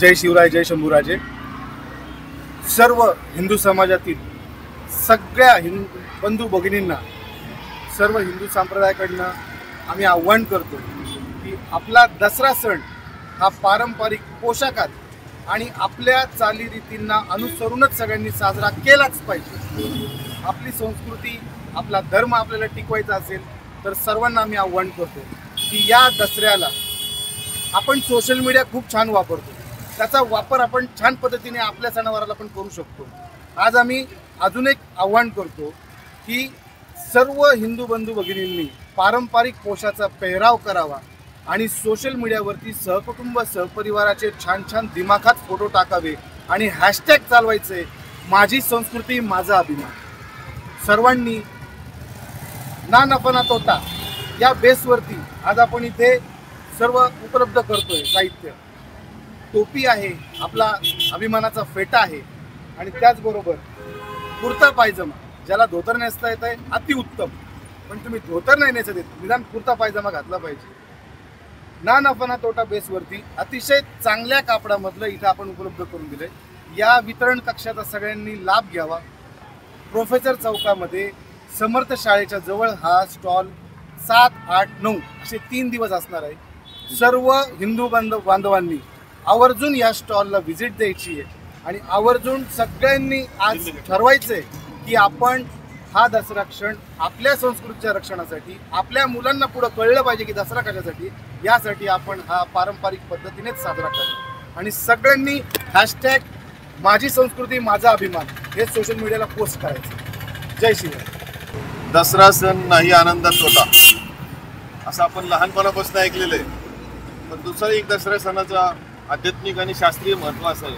जय शिवराय, जय शंभूराजे। सर्व हिंदू समाजातील सगळ्या बंधू भगिनींना, सर्व हिंदू संप्रदायाकडनं आम्ही आव्हान करतो की आपला दसरा सण हा पारंपरिक पोशाखात आणि आपल्या चालीरीतींना अनुसरूनच सगळ्यांनी साजरा केलाच पाहिजे। आपली संस्कृती, आपला धर्म आपल्याला टिकवायचा असेल तर सर्वांना आम्ही आव्हान करतो की या दसऱ्याला आपण सोशल मीडिया खूप छान वापरतो, त्याचा वापर आपण छान पद्धतीने आपल्या सणावाराला पण करू शकतो। आज आम्ही अजून एक आव्हान करतो की सर्व हिंदू बंधू भगिनींनी पारंपरिक पोशाखाचा पेहराव करावा आणि सोशल मीडियावरती सहकुटुंब सहपरिवाराचे छान छान दिमाखात फोटो टाकावे आणि हॅशटॅग चालवायचे, माझी संस्कृती माझा अभिमान। सर्वांनी ना नफा ना तोटा या बेसवरती आज आपण इथे सर्व उपलब्ध करतोय। साहित्य, टोपी आहे, आपला अभिमानाचा फेटा आहे आणि त्याचबरोबर कुर्ता पायजमा, ज्याला धोतर नेसता येत आहे अतिउत्तम, पण तुम्ही धोतर नाही नेसत येत, निदान कुर्ता पायजमा घातला पाहिजे। ना नफा ना तोटा बेसवरती अतिशय चांगल्या कापडामधलं इथं आपण उपलब्ध करून दिलंय। या वितरण कक्षाचा सगळ्यांनी लाभ घ्यावा। प्रोफेसर चौकामध्ये समर्थ शाळेच्या जवळ हा स्टॉल 7, 8, 9 असे 3 दिवस असणार आहे। सर्व हिंदू बांधवांनी आवर्जून या स्टॉलला व्हिजिट द्यायची आहे आणि आवर्जून सगळ्यांनी आज ठरवायचंय की आपण हा दसरा क्षण आपल्या संस्कृतीच्या रक्षणासाठी, आपल्या मुलांना पुढे कळलं पाहिजे की दसरा कशासाठी, यासाठी आपण हा पारंपरिक पद्धतीनेच साजरा करतो आणि सगळ्यांनी हॅशटॅग माझी संस्कृती माझा अभिमान हे सोशल मीडियाला पोस्ट करायचं। जय शिवराय। दसरा सण नाही आनंदात तोटा, असं आपण लहानपणापासून ऐकलेलं आहे। पण दुसरा एक दसरा सणाचा आध्यात्मिक आणि शास्त्रीय महत्त्व असं आहे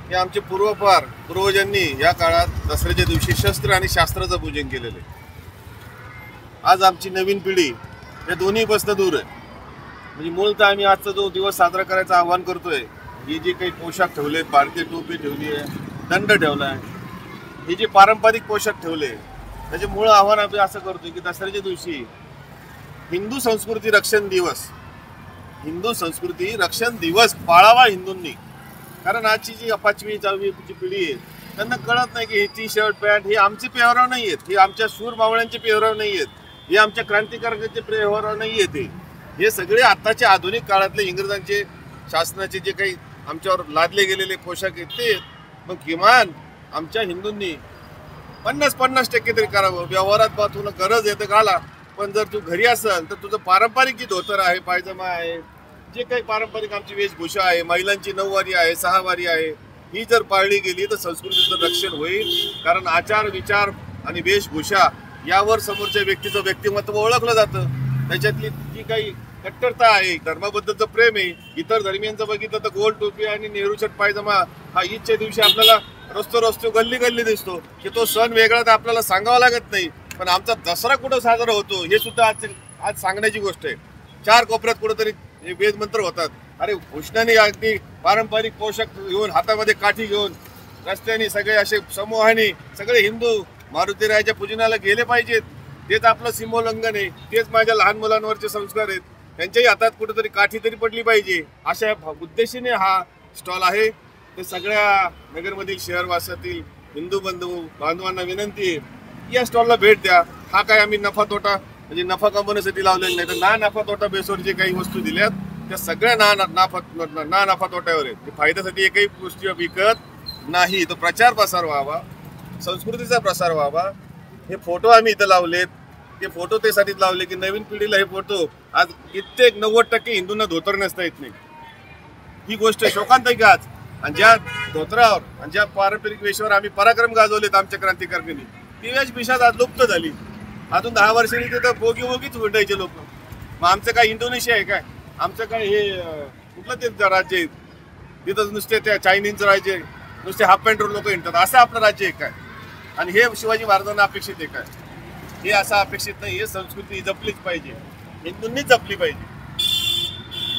की आमचे पूर्वजांनी या काळात दसऱ्याच्या दिवशी शस्त्र आणि शास्त्राचं पूजन केलेलं आहे। आज आमची नवीन पिढी या दोन्हीपासून दूर आहे। म्हणजे मूलतः आम्ही आजचा जो दिवस साजरा करायचं आवाहन करतोय, हे जे काही पोशाख ठेवलेत, भारतीय टोपी ठेवली आहे, दंड ठेवला आहे, हे जे पारंपरिक पोशाख ठेवले, त्याचे मूळ आव्हान आम्ही असं करतोय की दसऱ्याच्या दिवशी हिंदू संस्कृती रक्षण दिवस पाळावा हिंदूंनी। कारण आजची जी 5वी 6वीची पिढी आहे त्यांना कळत नाही की हे टी शर्ट पॅन्ट हे आमचे पेहराव नाही आहेत, हे आमच्या शूर मावळ्यांचे पेहराव नाही आहेत, हे आमच्या क्रांतिकारकांचे पेहराव नाही आहेत। हे सगळे आत्ताच्या आधुनिक काळातले इंग्रजांचे शासनाचे जे काही आमच्यावर लादले गेलेले पोशाख आहेत ते। मग किमान आमच्या हिंदूंनी 50% तरी करावं। व्यवहारात बा तुला गरज आहे तर घाला, पण जर तू घरी असेल तर तुझं पारंपरिक जी धोतर आहे, पायजमा आहे, जे काही पारंपरिक आमची वेशभूषा आहे, महिलांची 9 वारी आहे, 6 वारी आहे, ही जर पाळली गेली तर संस्कृतीचं रक्षण होईल। कारण आचार विचार आणि वेशभूषा यावर समोरच्या व्यक्तीचं व्यक्तिमत्व ओळखलं जातं। त्याच्यातली जी काही कट्टरता आहे, धर्माबद्दलचं प्रेम आहे, इतर धर्मियांचं बघितलं तर गोल टोपी आणि नेहरू शर्ट पायजमा हा ईदच्या दिवशी आपल्याला रस्तो गल्ली दिसतो की तो सण वेगळा तर आपल्याला सांगावं लागत नाही, पण आमचा दसरा कुठं साजरा होतो हे सुद्धा आज सांगण्याची गोष्ट आहे। 4 कोपऱ्यात कुठंतरी हे वेदमंत्र होतात। अरे उष्णाने अगदी पारंपरिक पोशाख घेऊन, हातामध्ये काठी घेऊन रस्त्याने सगळे असे समूहाने सगळे हिंदू मारुतीरायाच्या पूजनाला गेले पाहिजेत। तेच आपलं सीमोल्लंघन आहे, तेच माझ्या लहान मुलांवरचे संस्कार आहेत, त्यांच्याही हातात कुठेतरी काठी तरी पडली पाहिजे, अशा उद्देशाने हा स्टॉल आहे। ते सगळ्या नगरमधील शहरवासातील हिंदू बांधवांना विनंती आहे या स्टॉलला भेट द्या। हा काय आम्ही नफा तोटा म्हणजे नफा कमवण्यासाठी लावलेला नाही, तर ना नफा तोटा बेसवर जे काही वस्तू दिल्यात त्या सगळ्या ना नफा तोट्यावर आहेत। फायद्यासाठी एकही गोष्टी विकत नाही, तो प्रचार प्रसार व्हावा, संस्कृतीचा प्रसार व्हावा। हे फोटो आम्ही इथं लावलेत, ते फोटो त्यासाठीच लावले की नवीन पिढीला हे फोटो आज कित्येक 90% हिंदूंना धोतर नेसता येत नाही। ही गोष्ट शोकांत आहे की आज आणि ज्या धोतरावर आणि ज्या पारंपरिक वेशावर आम्ही पराक्रम गाजवलेत आमच्या क्रांतिकारकांनी, ती वेशभूषा आज लुप्त झाली। अजून 10 वर्षांनी तिथं बोगीच उठायचे लोक। मग आमचं काय इंडोनेशिया आहे काय? आमचं काय हे कुठलं ते राज्य आहे तिथं नुसते त्या चायनीजचं राज्य, नुसते हाफ पॅन्टवर लोक हिंडतात, असं आपलं राज्य आहे काय? आणि हे शिवाजी महाराजांना अपेक्षित आहे काय? हे असं अपेक्षित नाही। हे संस्कृती जपलीच पाहिजे, हिंदूंनीच जपली पाहिजे।